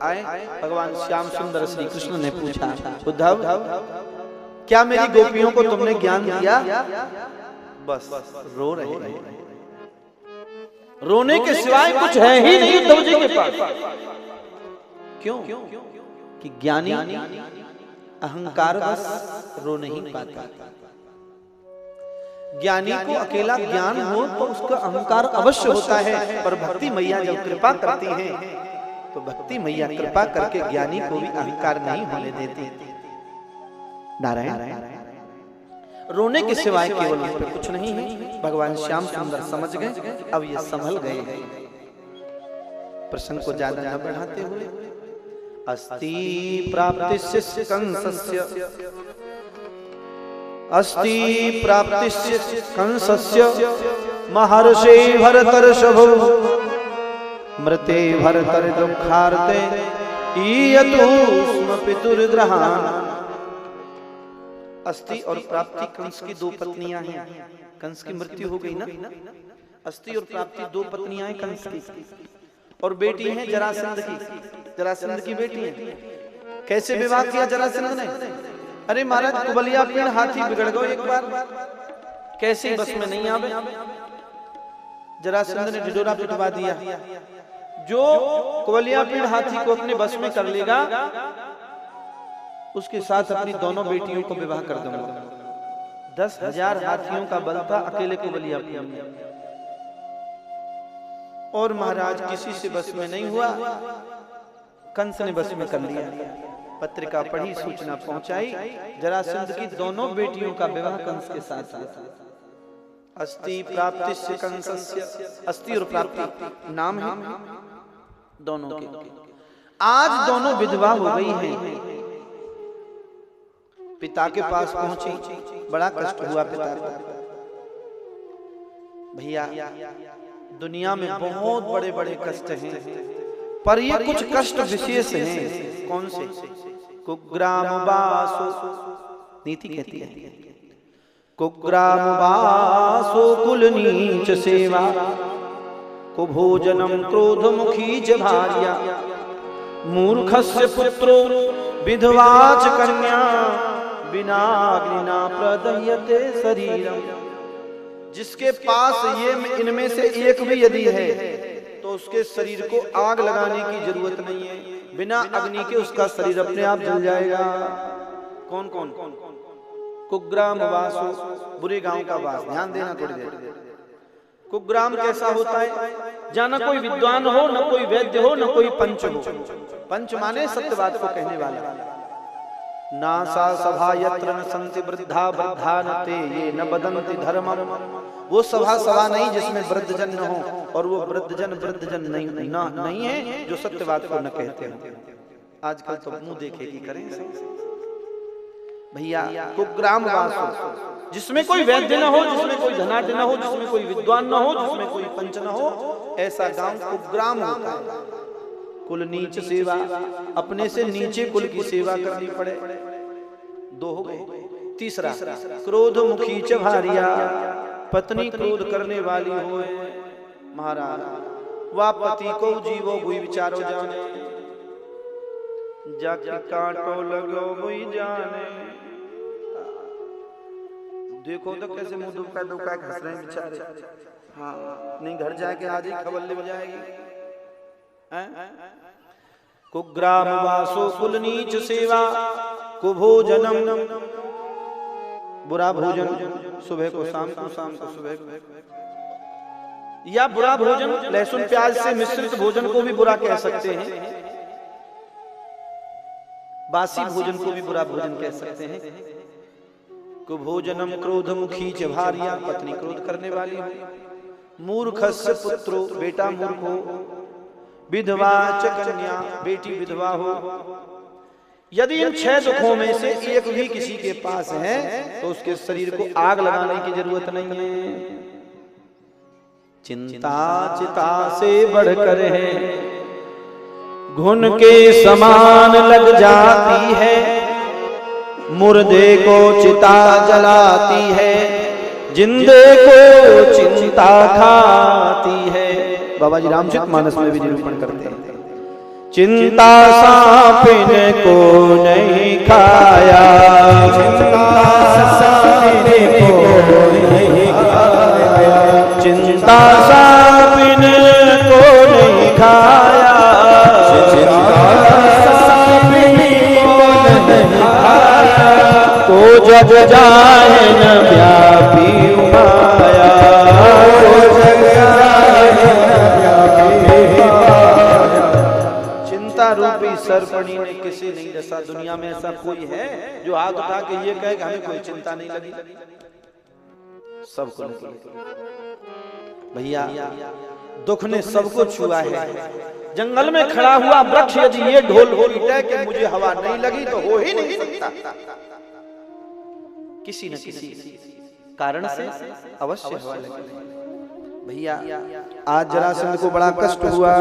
आए। भगवान श्याम सुंदर श्री कृष्ण ने पूछा, उद्धव क्या मेरी गोपियों को तुमने ज्ञान दिया? बस रो रहे हैं, रोने के सिवाय कुछ है ही नहीं उद्धव जी के पास। क्यों? कि ज्ञानी अहंकार बस रो नहीं पाता। ज्ञानी को अकेला ज्ञान हो तो उसका अहंकार अवश्य होता है, पर भक्ति मैया जब कृपा करती हैं तो भक्ति मैया कृपा करके ज्ञानी को भी अहंकार नहीं होने देती। नारायण, रोने के सिवाय केवल उस पर कुछ नहीं है। भगवान श्याम सुंदर समझ गए, अब ये संभल गए। प्रसंग को ज्यादा न बढ़ाते हुए, अस्ति प्राप्तिस्य कंसस्य, अस्ति प्राप्तिस्य कंसस्य महर्षे भरतर्षभो मृते भरतर दुःखार्ते ईयतु स्म पितुर्ग्रहान्। अस्ति और प्राप्ति कंस की दो पत्नियां हैं। कंस की मृत्यु हो गई ना, अस्ति और प्राप्ति दो पत्नियां हैं कंस की, और बेटी है जरासंध की। जरासंध की बेटी है। कैसे विवाह किया जरासंध ने? अरे महाराज कुबलिया पेड़ हाथी बिगड़ गए एक बार, कैसे बस में नहीं आवे। जरासंध ने ढिढोरा पिटवा दिया, जो कुबलिया पेड़ हाथी को अपने बस में कर लेगा उसके साथ अपनी दोनों बेटियों को विवाह कर दूंगा। 10,000 हाथियों का बल था अकेले कुबलिया पेड़ में, और महाराज किसी से बस में नहीं हुआ। कंस ने बस में कर लिया। पत्रिका पढ़ी, सूचना पहुंचाई, जरासंध की दोनों बेटियों का विवाह कंस के साथ हुआ। अस्ति प्राप्तिस्य कंसस्य, अस्ति और प्राप्ति नाम है दोनों के। आज दोनों विधवा हो गई हैं। पिता के पास पहुंची, बड़ा कष्ट हुआ पिता को। भैया दुनिया में बहुत बड़े बड़े कष्ट हैं, पर ये कुछ कष्ट विशेष हैं। कौन से? कुग्राम वासो, नीति कहती है, कुग्राम वासो कुल नीच सेवा, कुभोजनम क्रोध मुखी च भार्या, मूर्खस्य पुत्रो विधवा च कन्या, बिना अग्निना प्रदह्यते शरीरम। जिसके पास ये इनमें से एक भी यदि है तो उसके शरीर को आग लगाने की जरूरत नहीं है, बिना अग्नि के उसका शरीर अपने आप जल जाएगा। कौन कौन? कुग्राम वासो, बुरे गांव का वास। ध्यान देना थोड़ी देर। कुग्राम कैसा होता है? जहाँ न कोई विद्वान हो, न कोई वैद्य हो, न कोई पंच हो। पंच माने सत्यवाद को कहने वाला। नासा सभा यत्र न संति वृद्धा वृद्धा न ते ये न बदंति धर्मम। वो सभा नहीं जिसमें वृद्धजन न हो, और वो वृद्धजन नहीं है जो सत्यवाद को न कहते हैं। आजकल तो मुंह देखे की करें भैया। कुग्राम वासो, जिसमें कोई वैद्य न हो, जिसमें कोई धनाढ्य न हो, जिसमें कोई विद्वान न हो, जिसमें कोई पंच न हो, ऐसा गांव कुग्राम होता है। कुल नीच सेवा, अपने से नीचे कुल की सेवा करनी पड़े। दो हो गए। तीसरा, क्रोध मुखी च भार्या, पत्नी क्रोध करने वाली हो। महाराज वह पति को जीवो बुई विचारो जाने, जाके कांटो लगो बुई जाने। देखो तो कैसे मुंह दुखा दुखा हंस रहे हैं बेचारे। हाँ, नहीं घर जाके आज ही खबर ले जाएगी। कुग्राम वासो कुल नीच सेवा, कुभोजनम, बुरा भोजन सुबह को शाम को, शाम को सुबह को, या बुरा भोजन लहसुन प्याज से मिश्रित भोजन को भी बुरा कह सकते हैं। बासी भोजन को भी बुरा भोजन कह सकते हैं। कुभोजनम क्रोध मुखी च भार्या, पत्नी क्रोध करने वाली हो। मूर्खस्य पुत्रो, बेटा मूर्ख हो। विधवा च कन्या, बेटी विधवा हो। यदि इन 6 दुखों में से एक भी किसी के पास है तो उसके शरीर को आग लगाने की जरूरत नहीं है। चिंता चिता से बढ़कर है, घुन के समान लग जाती है। मुर्दे को चिता जलाती है, जिंदे को चिंता खाती है। बाबा जी रामचरितमानस में भी निरूपण करते हैं। चिंता सांपिन को नहीं खाया, चिंता सांपिन को नहीं खाया, चिंता सांपिन को नहीं खाया, चिंता सांपिन को नहीं खाया, को जग जाए न व्यापी माया, को जग जाए न व्यापी माया। चिंता रूपी सर्पणी ने किसी नहीं डसा। दुनिया में ऐसा कोई है जो हाथ उठा के ये कहे कि हमें कोई चिंता नहीं लगी? सबको लगी। भैया दुख ने सबको छुआ है। जंगल में खड़ा हुआ वृक्ष यदि ये ढोल पीटे कि मुझे हवा नहीं लगी तो हो ही नहीं सकता। किसी न किसी कारण से अवश्य हवा लगी। भैया आज जरासंध को बड़ा कष्ट हुआ।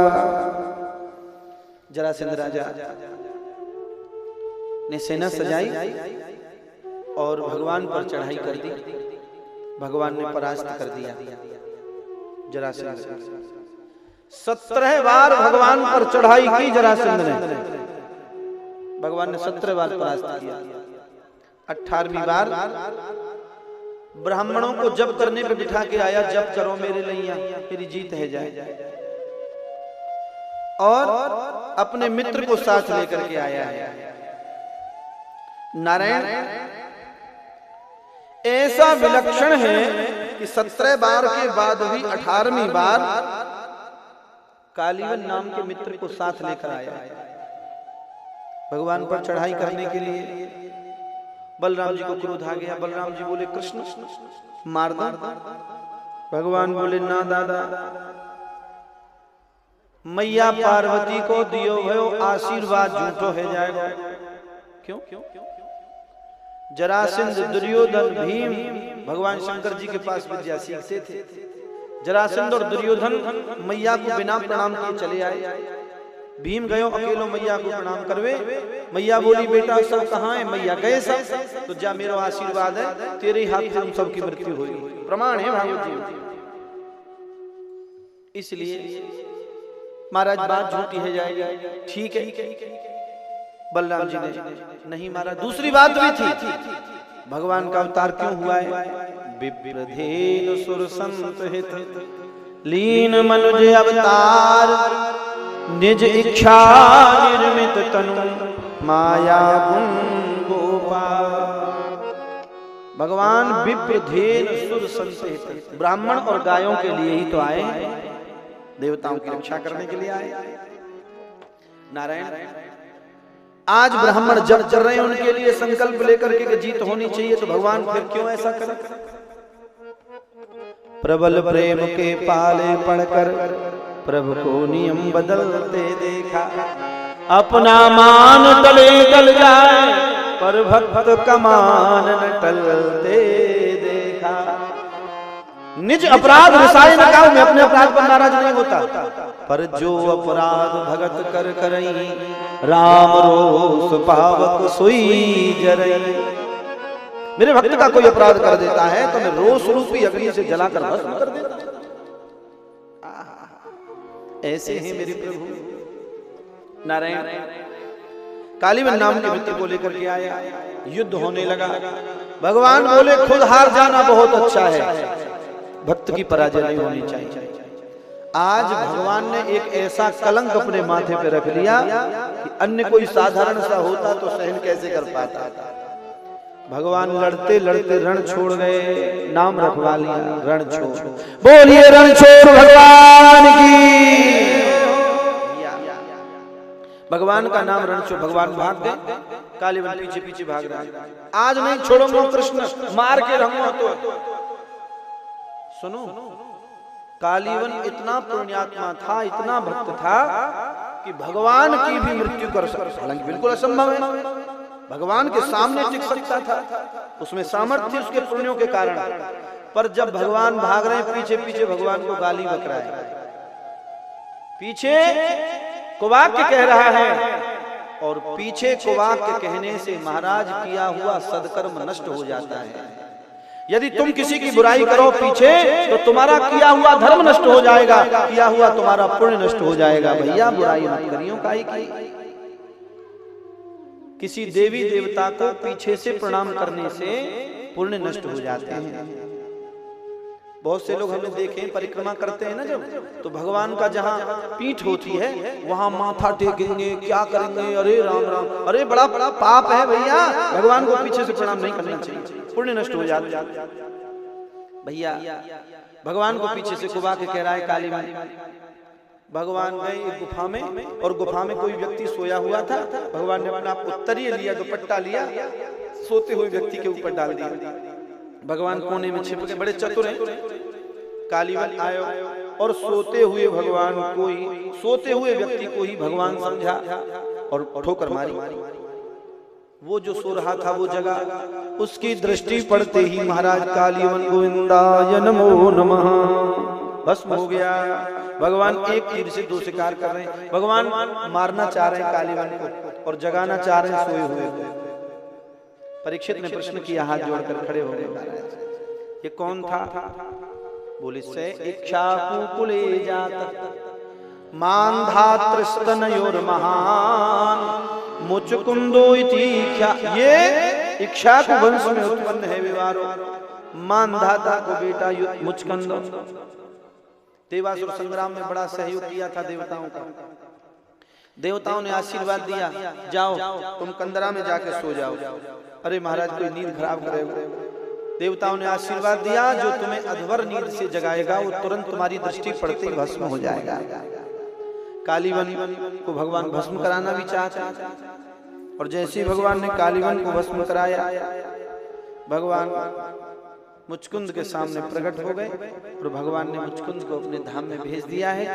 जरासंध राजा ने सेना सजाई और भगवान पर चढ़ाई कर दी। भगवान ने परास्त कर दिया जरासंध। 17 बार भगवान पर चढ़ाई की जरासंध ने। भगवान ने 17 बार परास्त किया। 18वीं बार ब्राह्मणों को जप करने पे बिठा के आया, जप करो मेरे लिए मेरी जीत है जाए। और अपने मित्र को साथ लेकर के आया है। नारायण ऐसा विलक्षण है कि 17 बार के बाद भी 18वीं बार कालीवन नाम के मित्र को साथ लेकर आया भगवान पर चढ़ाई करने के लिए। बलराम जी को क्रोध आ गया। बलराम जी बोले कृष्ण मार दो। भगवान बोले ना दादा, मैया पार्वती को दियो भयो आशीर्वाद झूठो है जाएगा। क्यों? जरासंध, दुर्योधन, भीम भगवान शंकर जी के पास विद्या सीखते थे। जरासंध और दुर्योधन मैया को बिना प्रणाम किए चले आए। भीम गयो अकेलो मैया को प्रणाम करवे। मैया बोली बेटा सब कहाँ है? मैया गए सब। तो जा मेरा आशीर्वाद है, तेरे हाथ से हम सबकी मृत्यु होगी। प्रमाण है भागवत जी। इसलिए महाराज बात झूठी है जाएगी। ठीक है। बलराम जी ने नहीं मारा। दूसरी बात भी थी, भगवान का अवतार क्यों हुआ है? विप्रधेनु सुर संत हित लीन मनुज अवतार, निज इच्छा निर्मित तनु माया गुण गोपाल। भगवान विप्रधेनु सुर संत हित, ब्राह्मण और गायों के लिए ही तो आए, देवताओं की रक्षा करने के लिए आए। नारायण आज ब्राह्मण जब चल रहे हैं उनके लिए संकल्प लेकर के जीत होनी चाहिए, तो भगवान फिर क्यों ऐसा करे? प्रबल प्रेम के पाले पढ़कर प्रभु को नियम बदलते देखा। अपना मान तले तल जाए पर भक्त का मान न टलते देखा। निज अपराध रिसाए न काऊ, मैं अपने अपराध पर नाराज नहीं होता, पर जो अपराध भगत कर करई राम रोष पावक सोई जरई। मेरे भक्त का कोई अपराध कर देता है तो मैं रोष रूपी अग्नि से जलाकर भस्म कर देता। ऐसे हैं मेरे प्रभु। नारायण कालीवन नाम के मित्र को लेकर के आया। युद्ध होने लगा। भगवान बोले खुद हार जाना बहुत अच्छा है, भक्त की पराजय नहीं होनी चाहिए। आज भगवान ने एक ऐसा कलंक अपने माथे पे रख लिया कि अन्य कोई साधारण सा होता तो सहन कैसे कर पाता। भगवान लड़ते लड़ते रण छोड़ गए, नाम रखवा लिया रण छोड़। बोलिए रण छोड़ भगवान की। भगवान का नाम रण छोड़। भगवान भाग गए, कालीवन पीछे पीछे भाग रहा है। आज नहीं छोड़ूंगा कृष्ण, मार के रहूंगा। तो सुनो, कालीवन इतना पुण्यात्मा था, इतना भक्त था कि भगवान की भी मृत्यु कर सकता, हालांकि बिल्कुल असंभव है, भगवान के सामने टिक सकता था। उसमें सामर्थ्य उसके पुण्यों के कारण। पर जब भगवान भाग रहे हैं पीछे पीछे, भगवान को गाली बक रहा है, पीछे कुवाक्य कह रहा है। और पीछे कुवाक्य कहने से महाराज किया हुआ सदकर्म नष्ट हो जाता है। यदि तुम किसी की बुराई करो पीछे तो तुम्हारा किया हुआ धर्म नष्ट हो जाएगा, किया हुआ तुम्हारा पुण्य नष्ट हो जाएगा। भैया बुराई मत करियो काहे की। किसी देवी देवता को पीछे से प्रणाम करने से पुण्य नष्ट हो जाते हैं। बहुत से लोग हमने देखे हैं परिक्रमा करते हैं ना जब, तो भगवान का जहाँ पीठ होती है वहां माथा टेकेंगे, क्या करेंगे, अरे राम राम, अरे बड़ा बड़ा पाप है भैया। भगवान को पीछे से प्रणाम नहीं करना चाहिए, पुण्य नष्ट हो जाता है। भैया भगवान को पीछे से कुबा के कह रहा है काली माई। भगवान गए एक गुफा में और गुफा में कोई व्यक्ति सोया हुआ था। भगवान ने अपना उत्तरीय लिया, दुपट्टा लिया, सोते हुए व्यक्ति के ऊपर डाल दिया। भगवान कोने में छिप गए, बड़े चतुर हैं। कालीवन आयो और सोते हुए भगवान को ही, सोते हुए व्यक्ति को ही भगवान समझा और ठोकर मारी। वो जो सो रहा था वो जगह, उसकी दृष्टि पड़ते ही महाराज कालीवन गोविंदाय नमो नमः भस्म हो गया। भगवान एक तीर से दो शिकार कर रहे हैं। भगवान मारना चाह रहे हैं कालीवन को और जगाना चाह रहे हैं सोए हुए को। परीक्षित ने प्रश्न किया, हाथ जोड़कर खड़े हो गए, महाराज ये कौन था? बोले से इक्ष्वाकुकुले जात मान्धातृस्तनयोर महान मुचकुंदो इति इक्ष्वा। ये इक्ष्वाकु वंश में उत्पन्न है विवारो। मानधाता को बेटा मुचकुंद। देवासुर संग्राम में बड़ा सहयोग किया था देवताओं का। देवताओं ने आशीर्वाद दिया, जाओ तुम कंदरा में जाके सो जाओ। अरे महाराज कोई नींद खराब करेगा। देवताओं ने आशीर्वाद दिया, जो तुम्हें अधवर नींद से जगाएगा वो तुरंत तुम्हारी दृष्टि पड़ते ही भस्म हो जाएगा। कालीवन को भगवान भस्म कराना भी चाहते और जैसे भगवान ने कालीवन को भस्म कराया, भगवान मुचकुंद के सामने प्रकट हो गए और भगवान ने मुचकुंद को अपने धाम में भेज दिया है।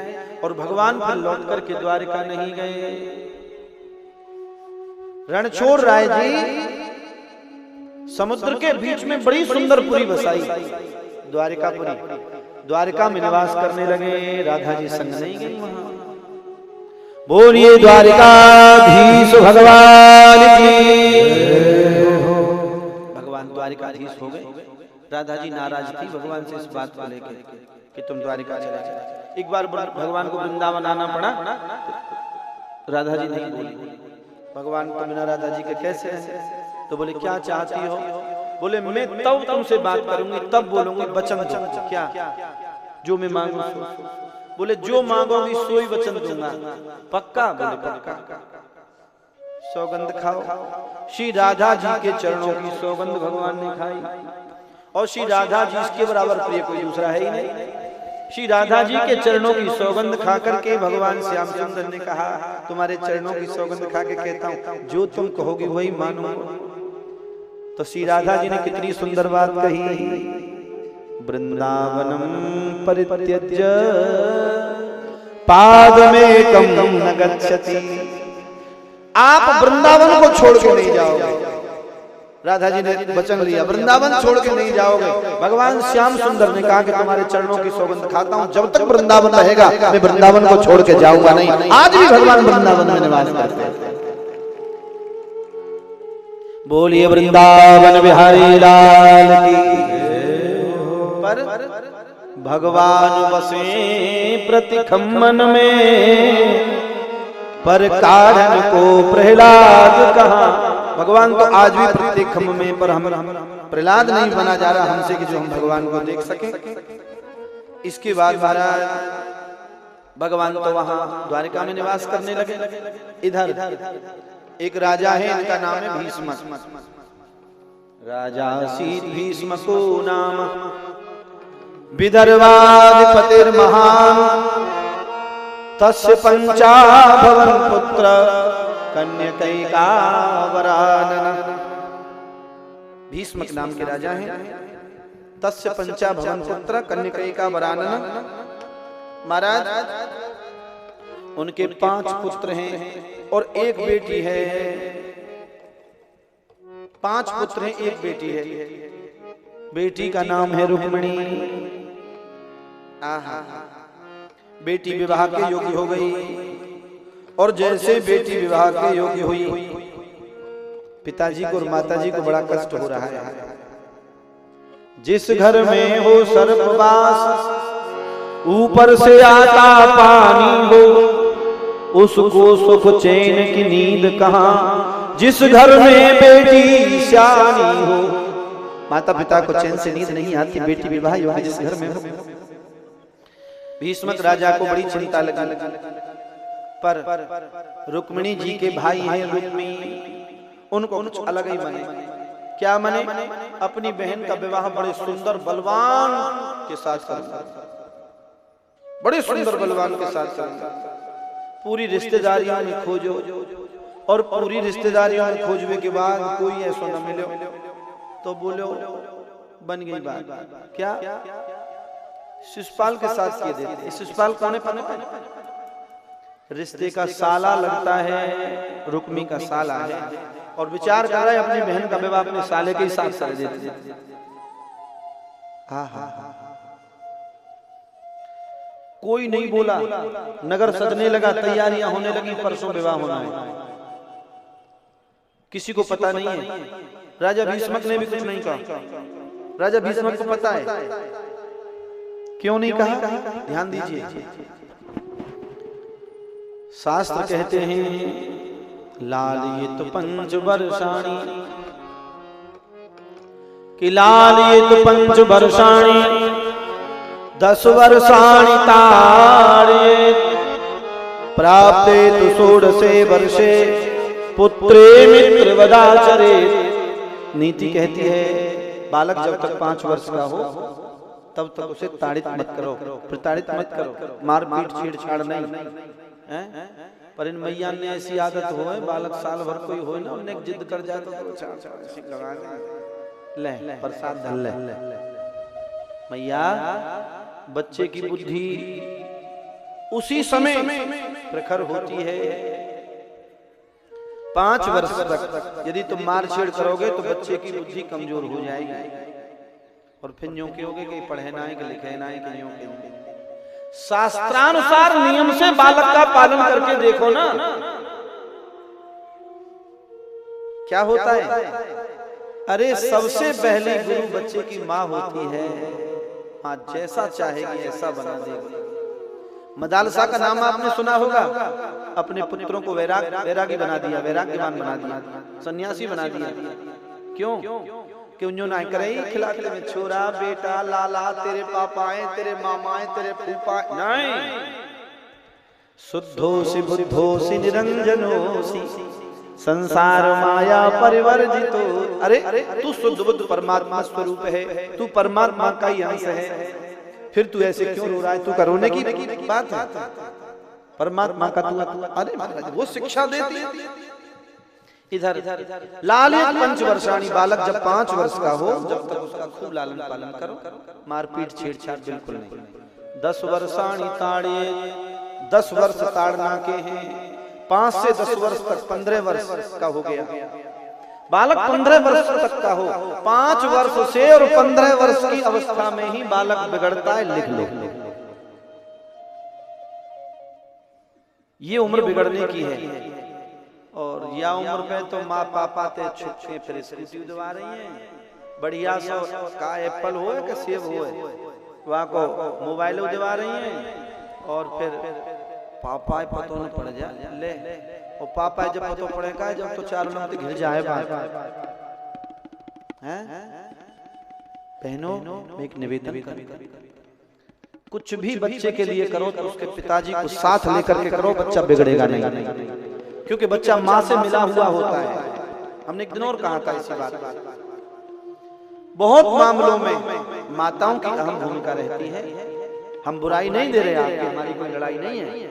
और भगवान फिर लौट करके द्वारिका नहीं गए। रणछोड़ राय जी समुद्र के बीच में बड़ी सुंदर पुरी बसाई, द्वारिकापुरी। द्वारिका में निवास करने लगे। राधा जी संग नहीं गई वहां। बोलिए द्वारिकाधीश भगवान की। भगवान द्वारिकाधीश हो गए। राधा जी नाराज थी भगवान से इस बात को लेकर कि तुम द्वारिका चले जाओ। एक बार भगवान को वृंदावन आना पड़ा, राधा जी नहीं बोली। भगवान तो बिना राधा जी के कैसे है? तो बोले क्या चाहती हो? बोले मैं तब तुमसे बात करूंगी, तब बोलूंगी, वचन दो। क्या? जो मैं मांगू सो। बोले जो मांगोगी सोई वचन दूंगा। पक्का? बोले पक्का। सौगंध खाओ। श्री राधा जी के चरणों की सौगंध भगवान ने खाई और श्री राधा जी इसके बराबर प्रिय कोई दूसरा है ही नहीं। श्री राधा जी के चरणों की सौगंध खा करके भगवान श्यामचंद्र ने कहा, तुम्हारे चरणों की सौगंध खा के कहता हूँ जो तुम कहोगे वही मानूंगा। तो श्री राधा जी ने कितनी सुंदर बात कही, वृंदावनम परित्यज्य पादमेकं न गच्छति। आप वृंदावन को छोड़ के नहीं जाओगे। राधा जी ने वचन लिया, वृंदावन छोड़ के नहीं जाओगे। भगवान श्याम सुंदर ने कहा कि तुम्हारे चरणों की सौगंध खाता हूं, जब तक वृंदावन रहेगा मैं वृंदावन को छोड़ के जाऊंगा नहीं। आज भी भगवान वृंदावन में निवास करते हैं। बोलिए वृंदावन बिहारी लाल की। पर भगवान बसे प्रतिखम्मन में, पर कारण को प्रहलाद कहा। भगवान तो आज भी प्रत्येक खम्भ में, पर हम प्रहलाद नहीं बना जा रहा हमसे कि जो हम भगवान को देख सके। इसके बाद महाराज भगवान तो वहां द्वारिका में निवास करने लगे। इधर एक राजा है, इनका नाम है भीष्म। राजा शीत भीष्म को नाम, विदर्भाधिपतिर महान, तस्य पंचा भवन पुत्र कन्यकैका वरानन। भीष्म के नाम के राजा हैं। तस्य पंचा भवन पुत्र कन्यकैका वरानन। महाराज उनके 5 पुत्र हैं और एक बेटी है। 5 पुत्र हैं, एक बेटी है। बेटी का नाम है रुक्मिणी। बेटी विवाह के योग्य हो गई और जैसे बेटी विवाह के योग्य हुई, पिताजी को और माताजी को बड़ा कष्ट हो रहा है। जिस घर में हो सर्पवास, ऊपर से आता पानी हो, उसको सुख चैन की नींद कहां, जिस घर में बेटी सियानी हो। माता पिता को चैन से नींद नहीं आती, बेटी विवाह योग्य जिस घर में हो। भीष्मक राजा को बड़ी चिंता लगी, पर रुक्मिणी जी के भाई हैं रुक्मी, उनको कुछ अलग ही मने। क्या मने? अपनी बहन का विवाह बड़े सुंदर बलवान के साथ करना, बड़े सुंदर बलवान के साथ करना। पूरी रिश्तेदारियों में खोजो, और पूरी रिश्तेदारियों में खोजने के बाद कोई ऐसा न मिले तो बोलो बन गई बात। क्या? शिशुपाल के साथ किए देते। शिशुपाल कौन है? रिश्ते का साला लगता है, रुक्मी का साला है, और विचार कर रहा है अपनी बहन का विवाह अपने साले के साथ कर देते। कोई नहीं बोला, नगर सजने लगा, तैयारियां होने लगी, परसों विवाह होना है। किसी को पता नहीं है। राजा भीष्मक ने भी कुछ नहीं कहा। राजा भीष्मक को पता है, क्यों नहीं कहा? ध्यान दीजिए, शास्त्र कहते हैं लालित पंच वर्षाणी, कि लालित पंच वर्षाणी 10 वर्षाणि ताड़येत्, प्राप्ते तु षोडशे वर्षे पुत्रे मित्रवदाचरेत्। नीति कहती है बालक जब तक 5 वर्ष का हो तब तक उसे ताड़ित मत करो, प्रताड़ित मत करो, मार पीट छेड़छाड़ नहीं है। पर इन मैया ने ऐसी आदत हो, बालक साल भर कोई हो ना, उन्हें जिद कर जाए तो लगा ले प्रसाद धल ले। मैया बच्चे की बुद्धि उसी समय प्रखर होती है। 5 वर्ष तक यदि तुम मार छेड़ करोगे तो बच्चे की बुद्धि कमजोर हो जाएगी, और फिर यूं कहोगे कि पढ़े ना है कि लिखे ना है कि यूं कहोगे। शास्त्रानुसार नियम से बालक का पालन करके देखो ना, क्या होता है। अरे सबसे पहली गुरु बच्चे की माँ होती है। माँ जैसा चाहेगी ऐसा बना देगी। मदालसा का नाम आपने सुना होगा। अपने पुत्रों को वैरागी बना दिया, वैराग्यवान बना दिया, सन्यासी बना दिया। क्यों? क्यों ना करे खिला खिला में छोरा बेटा लाला तेरे पापाएं तेरे मामाएं तेरे फूफा नहीं। शुद्धोसि बुद्धोसि निरंजनोसि संसार माया परिवर्जितो। अरे तू शुद्ध बुद्ध परमात्मा स्वरूप है, तू परमात्मा का ही अंश है, फिर तू ऐसे क्यों रो रहा है? तू रोने की बात है, परमात्मा का तू। अरे महाराज वो शिक्षा देती है। इधर लालित पंचवर्षाणी, बालक जब 5 वर्ष का हो जब तक उसका खूब लालन पालन करो, मारपीट छेड़छाड़ बिल्कुल नहीं। 10 वर्षाणी ताड़येत्, 10 वर्ष ताड़ना के हैं। 5 से 10 वर्ष तक 15 वर्ष का हो गया। बालक 15 वर्ष तक का हो, 5 वर्ष से और 15 वर्ष की अवस्था में ही बालक बिगड़ता है। लिख लो, ये उम्र बिगड़ने की है। और या उम्र में तो माँ पापा ते छुपके फिर स्कूटी उड़वा रही हैं। बढ़िया सा का एप्पल हो कि सेब हो, वहाँ को मोबाइल उड़वा रही हैं। और फिर पापा पतो न पड़ जाए ले, और पापा जब पतो पड़ेगा जब तो 4 मिनट घिर जाए बात है। बहनों एक निवेदन कर, कुछ भी बच्चे के लिए करो तो उसके पिताजी को साथ लेकर के करो, बच्चा बिगड़ेगा नहीं। क्योंकि बच्चा माँ से मिला हुआ होता है। हमने एक दिन और कहा था इसी बात। बहुत मामलों में माताओं की अहम भूमिका रहती है। हम बुराई नहीं दे रहे आपकी, हमारी कोई लड़ाई नहीं है।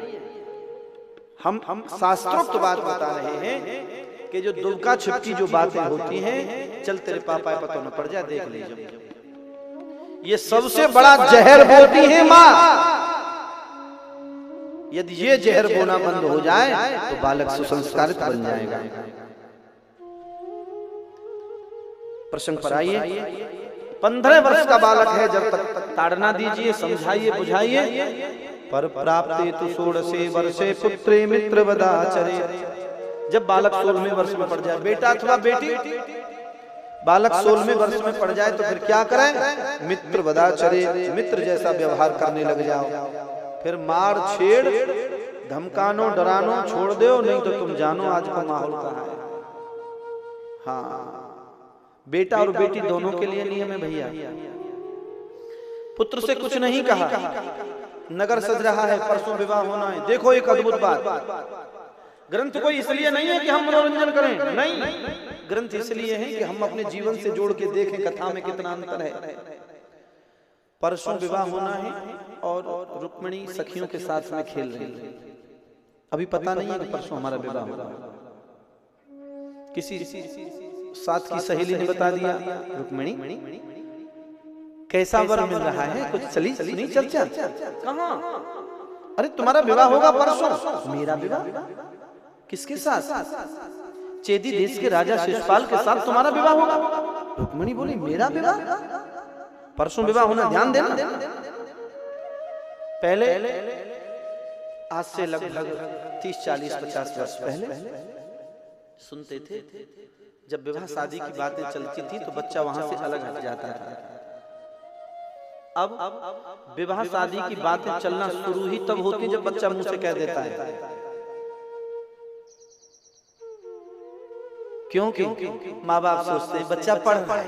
हम शास्त्रोक्त बात बता रहे हैं कि जो दुबका छिपकी जो बातें होती हैं, चल तेरे पापा पता न पड़ जाए देख लीजिए, ये सबसे बड़ा जहर बोलती है माँ। यदि ये जहर बोना बंद हो जाए तो बालक सुसंस्कारित बन जाएगा। प्रसंग पर आइए। 15 वर्ष का बालक है, जब तक ताड़ना दीजिए, समझाइए, बुझाइए। पर प्राप्ते तु 16 वर्षे पुत्रे मित्रवदाचरेत्। जब बालक 16वें वर्ष में पड़ जाए, बेटा अथवा बेटी बालक 16वें वर्ष में पड़ जाए तो फिर क्या करें? मित्र वदाचरे, मित्र जैसा व्यवहार करने लग जाओ। फिर मार छेड़ धमकानो डरानो छोड़ दो, नहीं तो तुम जानो आज का माहौल कहाँ है। हाँ, बेटा और बेटी दोनों के लिए नियम है भैया। पुत्र से कुछ नहीं कहा, नगर सज रहा है, परसों विवाह होना है। देखो एक अद्भुत बात, ग्रंथ कोई इसलिए नहीं है कि हम मनोरंजन करें, नहीं, ग्रंथ इसलिए है कि हम अपने जीवन से जोड़ के देखें कथा में कितना अंतर है। परसों विवाह होना है और रुक्मिणी सखियों के साथ में खेल रही है। अभी पता नहीं है कि परसों हमारा विवाह होगा। किसी साथ की सहेली ने बता दिया, रुक्मिणी कैसा वर मिल रहा है, कुछ चली नहीं चर्चा। कहाँ? अरे तुम्हारा विवाह होगा परसों। मेरा विवाह? किसके साथ? चेदी देश के राजा शिशुपाल के साथ तुम्हारा विवाह होगा। रुक्मिणी बोली, मेरा विवाह? परसों विवाह होना, ध्यान देना। पहले आज से लगभग 30, 40, 50 वर्ष पहले सुनते थे, जब विवाह शादी की बातें चलती थी तो बच्चा वहां से अलग हट जाता था। अब विवाह शादी की बातें चलना शुरू ही तब होती जब बच्चा मुंह से कह देता है। क्योंकि माँ बाप सोचते हैं बच्चा पढ़ रहा है,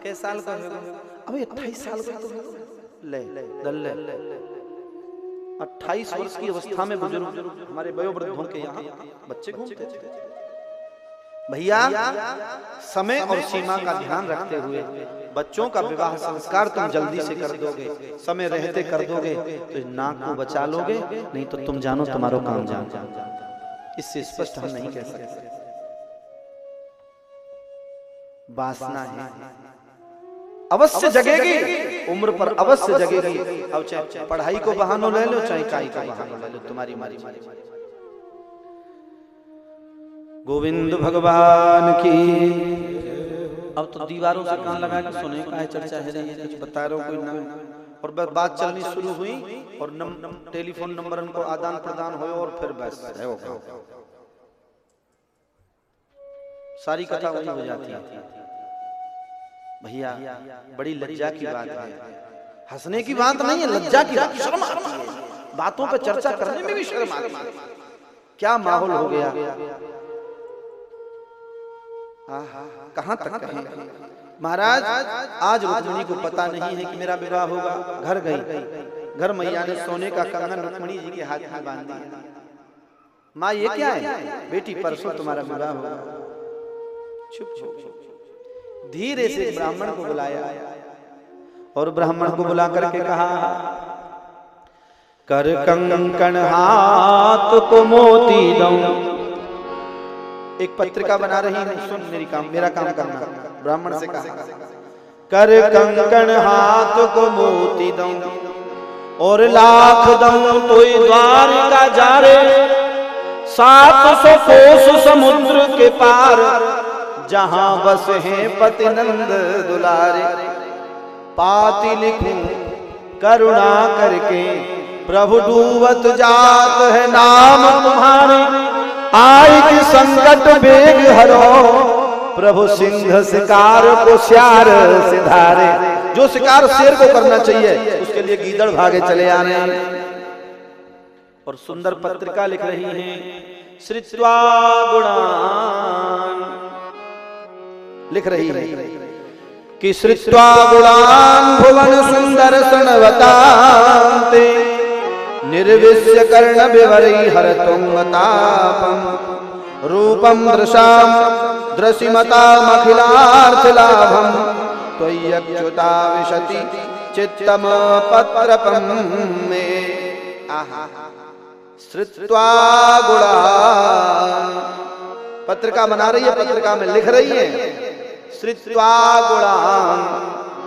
कैसे साल का होगा? अबे 28 साल का तो ले 28 वर्ष की अवस्था में बुजुर्ग हमारे वयोवृद्धों के यहाँ बच्चे घूमते थे। भैया, समय और सीमा का ध्यान रखते हुए बच्चों का विवाह संस्कार तुम जल्दी से कर दोगे, समय रहते कर दोगे तो नाक को बचा लोगे, नहीं तो तुम जानो तुम्हारा काम जान। इससे स्पष्ट हम नहीं कह सकते। वासना है, अवश्य जगेगी, उम्र पर अवश्य जगेगी। अब चाहे पढ़ाई को बहाना ले लो, चाहे काई का बहाना ले लो, तुम्हारी मारी। गोविंद भगवान की। अब तो दीवारों से कान लगा के सुने का है, चर्चा है नहीं, कुछ बता रहा हूं कोई ना, और बस बात चलनी शुरू हुई और टेलीफोन नंबर को आदान प्रदान हो और फिर बस सारी कथा वही हो जाती है। भैया, बड़ी लज्जा की बात है, हंसने की बात नहीं है, लज्जा की बात, शर्म आती है। बातों पे चर्चा करने में भी शर्म आती है। क्या माहौल हो गया, कहां तक कहें। महाराज, आज रुक्मिणी को पता नहीं है कि मेरा विवाह होगा। घर गई, घर मैया ने सोने का कंगन रुक्मिणी जी के हाथ में बांध दिया। माँ, ये क्या है? बेटी, परसों तुम्हारा विवाह होगा। चुप हो। धीरे से ब्राह्मण को बुलाया और ब्राह्मण को बुला करके कहा, कर कंकण हाथ को मोती दऊं। एक पत्रिका बना रही हूं, सुन मेरा काम करना। ब्राह्मण से कहा, कर कंकण हाथ को मोती दऊं और लाख दऊं तो द्वारिका जा रे। 700 कोस समुद्र के पार, जहां बस हैं पति नंद दुलारे। पाती लिखूं करुणा करके, प्रभु डूबत जात है नाम तुम्हारे। आय की संकट बेग हरो, प्रभु सिंह शिकार को श्यार से धारे। जो शिकार शेर को करना चाहिए उसके लिए गीदड़ भागे चले आ रहे हैं। और सुंदर पत्रिका लिख रही हैं, श्रित्वा गुणान लिख रही है कि श्रित्वा गुणान भुवन सुंदर सणवतांते। निर्विश्य कर्ण विवरी हरतुंगतापम। रूपम दृशाम दृशिमतामखिलार्थ लाभम। त्वय्यच्युता विशति चित्तम पत्रपम में। आहा, श्रित्वा गुणान पत्रिका बना रही है, पत्रिका में लिख रही है, श्रित्वा गुणान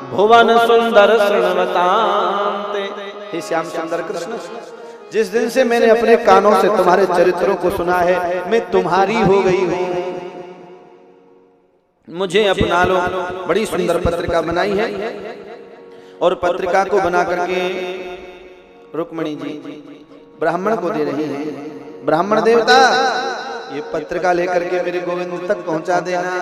भुवन सुंदर सृणवतांते। हे श्याम सुंदर कृष्ण, जिस दिन से मैंने अपने कानों से तुम्हारे चरित्रों को सुना है, मैं तुम्हारी हो गई हूं, मुझे अपना लो। बड़ी सुंदर पत्रिका बनाई है और पत्रिका को बना करके रुक्मिणी जी ब्राह्मण को दे रही है। ब्राह्मण देवता, ये पत्रिका लेकर के मेरे गोविंद तक पहुंचा देना।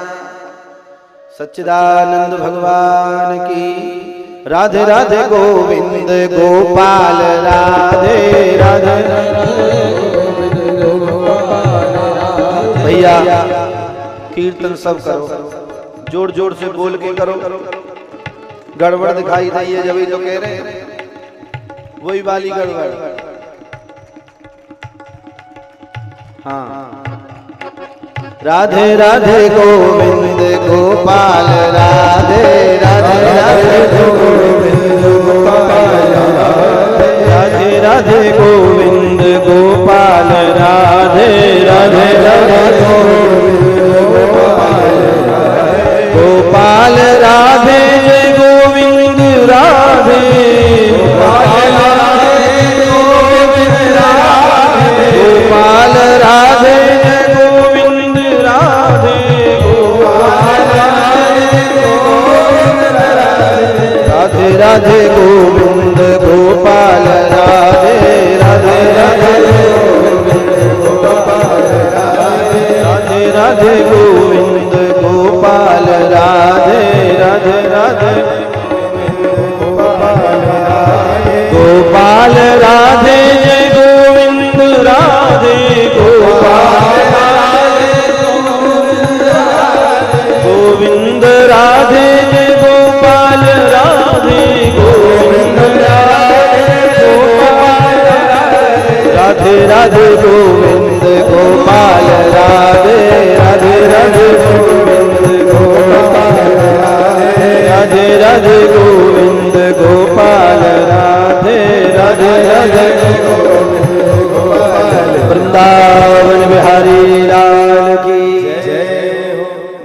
सच्चिदानंद भगवान की। राधे राधे गोविंद गोपाल राधे राधे। भैया कीर्तन सब करो, जोर जोर से बोल के करो। गड़बड़ दिखाई दी है जब तो कह रहे हैं, वही वाली गड़बड़। हाँ। राधे राधे गोविंद गोपाल राधे राधे राधे गोविंद गोपाल राधे राधे गोविंद गोपाल राधे राधे राधे गोपाल राधे जय गोविंद राधे गोपाल राधे राधे गोविंद गोपाल राधे राधे राधे राधे राधे गोविंद गोपाल राधे राधे राधे गोपाल राधे जय गोविंद राधे गोपाल गोविंद राधे जय गोपाल राधे गोविंद राधे राधे गोविंद गोपाल राधे राधे राधे गोविंद गोपाल राधे राधे गोविंद गोपाल राधे राधे राधे वृंदावन बिहारी लाल की जय।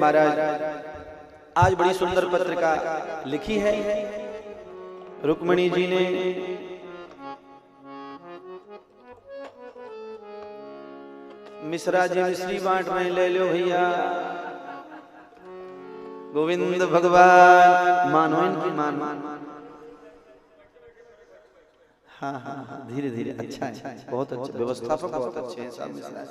महाराज आज बड़ी सुंदर पत्रिका लिखी है रुक्मिणी जी ने। मिश्रा जी मिश्री बांट में ले लो भैया। गोविंद भगवान मानो इनकी मान। हाँ हाँ हाँ धीरे धीरे। अच्छा है, बहुत अच्छा व्यवस्थापक, बहुत अच्छे हैं साहब मिश्रा जी।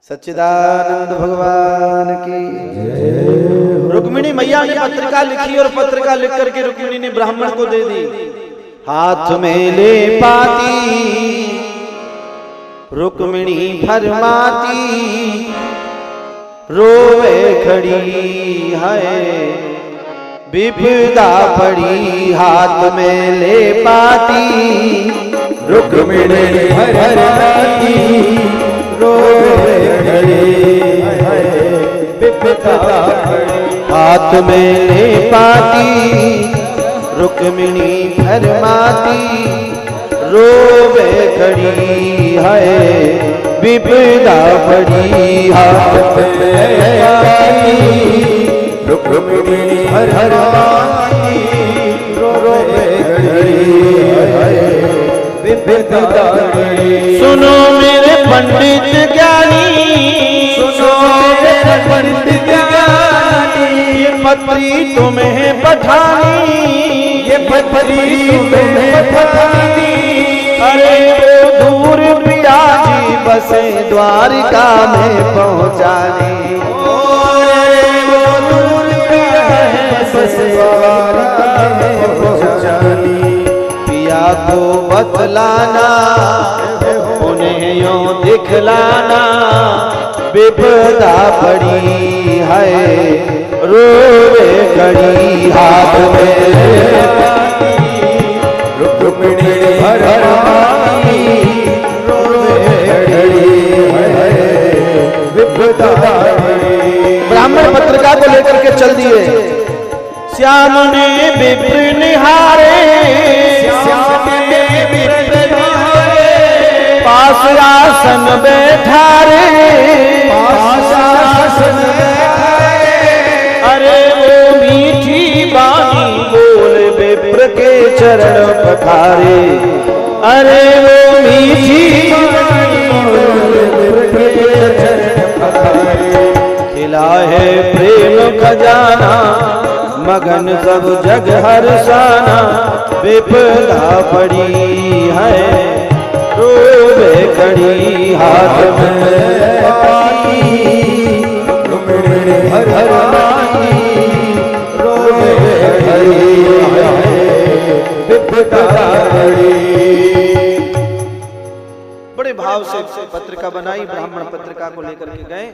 सच्चिदानंद भगवान की। रुक्मिणी मैया ने पत्रिका लिखी और पत्रिका लिख करके रुक्मिणी ने ब्राह्मण को दे दी। हाथ में ले पाती रुक्मिणी फरमाती, रोवे खड़ी है विपदा पड़ी। हाथ में ले पाती रुक्मिणी फरमाती, रोवे खड़ी है विपदा पड़ी। हाथ में ले पाती रुक्मिणी फरमाती, रोवे खड़ी है विपदा पड़ी। हाथ में पाती रुक्मिणी फरमाती, रोवे खड़ी है विपदा पड़ी। सुनो मेरे पंडित ज्ञानी, सुनो मेरे पंडित ज्ञानी, ये पत्री तुम्हें पठानी, ये पत्री तुम्हें पठानी। अरे वो दूर पिया जी बसे द्वारिका में पहुँचानी। वो दूर पिया बसे द्वारिका में पहुँचानी। पिया को बतलाना उन्हें यूं दिखलाना, विपदा पड़ी है रोवे खड़ी। हाथ में रुक्मिणी फरमाती, रोवे खड़ी है विपदा पड़ी। ब्राह्मण पत्रिका को लेकर के चल दिए। श्याम ने विप्र निहारे, श्याम ने विप्र निहारे, पास आसन बैठा रे, पास आसन बैठा रे। अरे वो मीठी बानी बोल विप्र के चरण पखारे। अरे वो मीठी बानी बोल विप्र के चरण पखारे। खिला है प्रेम खजाना मगन सब जग हर्षाना, विपदा पड़ी है रोवे खड़ी। हाथ में पाती रुक्मिणी भरमाई रोवे हरि विपदा बड़ी। बड़े भाव से पत्रिका बनाई, ब्राह्मण पत्रिका को लेकर के गए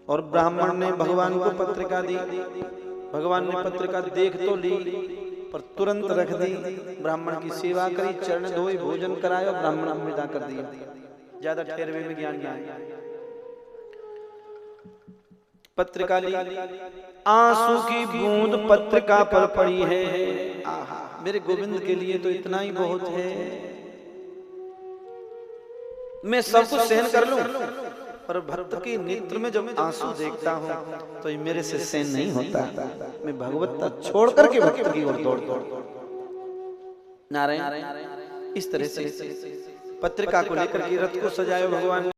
और ब्राह्मण ने भगवान को पत्रिका दी। भगवान ने पत्रिका देख तो ली पर तुरंत रख दी। ब्राह्मण की सेवा करी, चरण धोए, भोजन कराया, ब्राह्मण विदा कर दिया। ज्यादा ठहरवे में ज्ञान ना आए। पत्रिका ली, आंसू की बूंद पत्रिका पर पड़ी है। आहा, मेरे गोविंद के लिए तो इतना ही बहुत है। मैं सब कुछ सहन कर लूं, पर भक्त के नेत्र में जब आंसू देखता हूं तो ये मेरे से सहन नहीं होता। मैं भगवत्ता छोड़ करके भक्त की ओर दौड़ नारायण। इस तरह से पत्रिका को लेकर के रथ को सजाया भगवान ने।